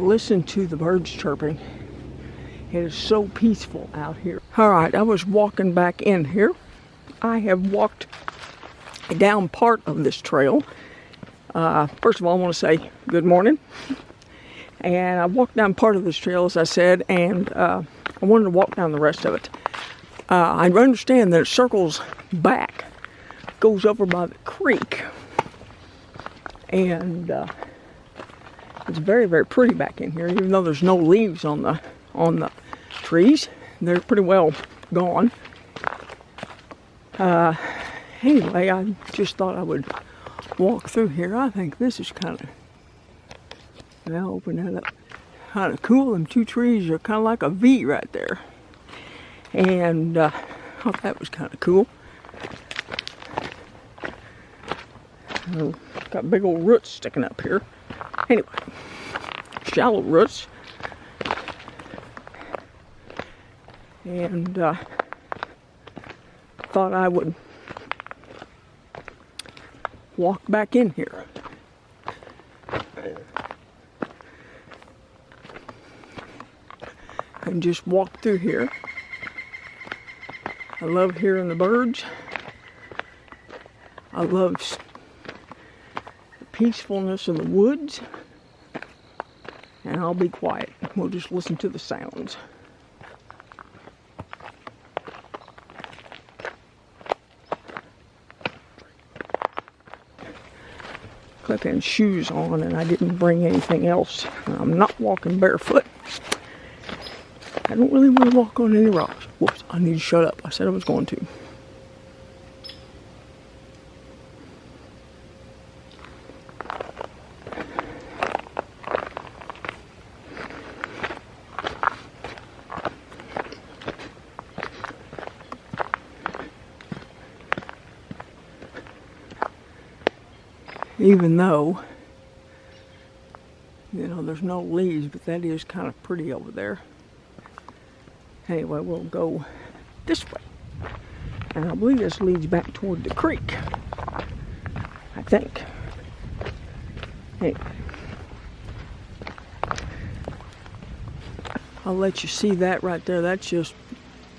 Listen to the birds chirping. It is so peaceful out here. All right, I was walking back in here. I have walked down part of this trail. First of all, I want to say good morning. And I walked down part of this trail, as I said, and I wanted to walk down the rest of it. I understand that it circles back, goes over by the creek, and it's very, very pretty back in here. Even though there's no leaves on the trees, they're pretty well gone. Anyway, I just thought I would walk through here. I think this is kind of, now open that up, kind of cool. Them two trees are kind of like a V right there. And I thought that was kind of cool. Got big old roots sticking up here. Anyway, shallow roots. And thought I would walk back in here. And just walk through here. I love hearing the birds. I love the peacefulness of the woods. And I'll be quiet. We'll just listen to the sounds. Clip-in shoes on, and I didn't bring anything else. I'm not walking barefoot. I don't really want to walk on any rocks. Whoops, I need to shut up. I said I was going to. Even though, you know, there's no leaves, but that is kind of pretty over there. Anyway, we'll go this way. And I believe this leads back toward the creek. I think. Anyway. I'll let you see that right there. That's just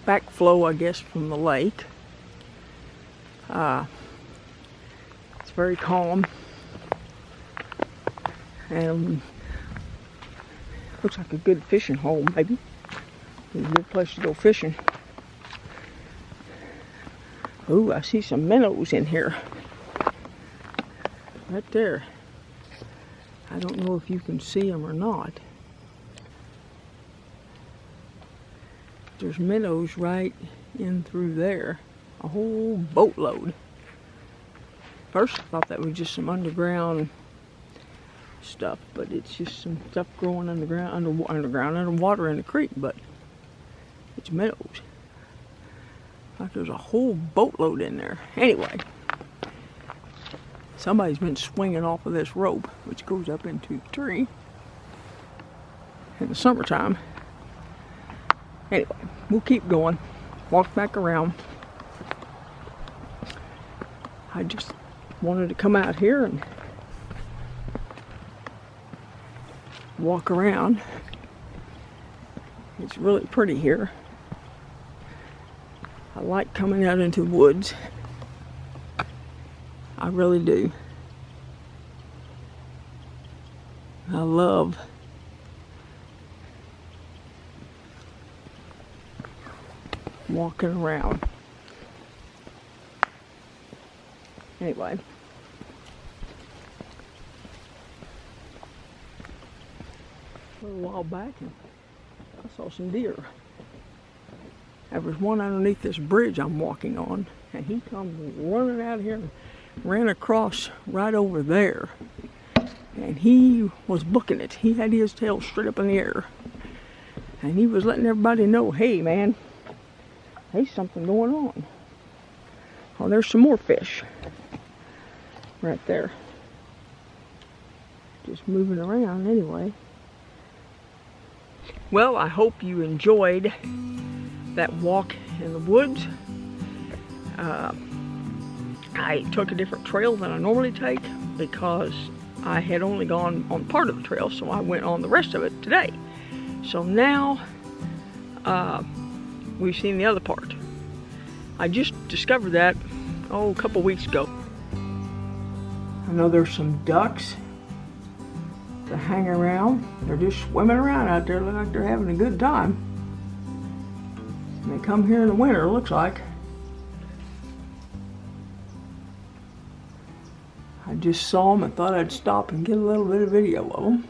backflow, I guess, from the lake. It's very calm. And looks like a good fishing hole, maybe. A good place to go fishing. Ooh, I see some minnows in here. Right there. I don't know if you can see them or not. There's minnows right in through there. A whole boatload. First I thought that was just some underground stuff, but it's just some stuff growing underground underwater in the creek, but it's minnows. Like there's a whole boatload in there. Anyway, somebody's been swinging off of this rope, which goes up into the tree in the summertime. Anyway, we'll keep going, walk back around. I just wanted to come out here and walk around. It's really pretty here. I like coming out into the woods. I really do. I love walking around. Anyway. A little while back, and I saw some deer. There was one underneath this bridge I'm walking on, and he comes running out here and ran across right over there. And he was booking it. He had his tail straight up in the air. And he was letting everybody know, hey man, there's something going on. Oh, there's some more fish right there. Just moving around anyway. Well, I hope you enjoyed that walk in the woods. I took a different trail than I normally take because I had only gone on part of the trail, so I went on the rest of it today. So now we've seen the other part. I just discovered that, a couple weeks ago. I know there's some ducks that hang around. They're just swimming around out there, look like they're having a good time. And they come here in the winter, it looks like. I just saw them and thought I'd stop and get a little bit of video of them.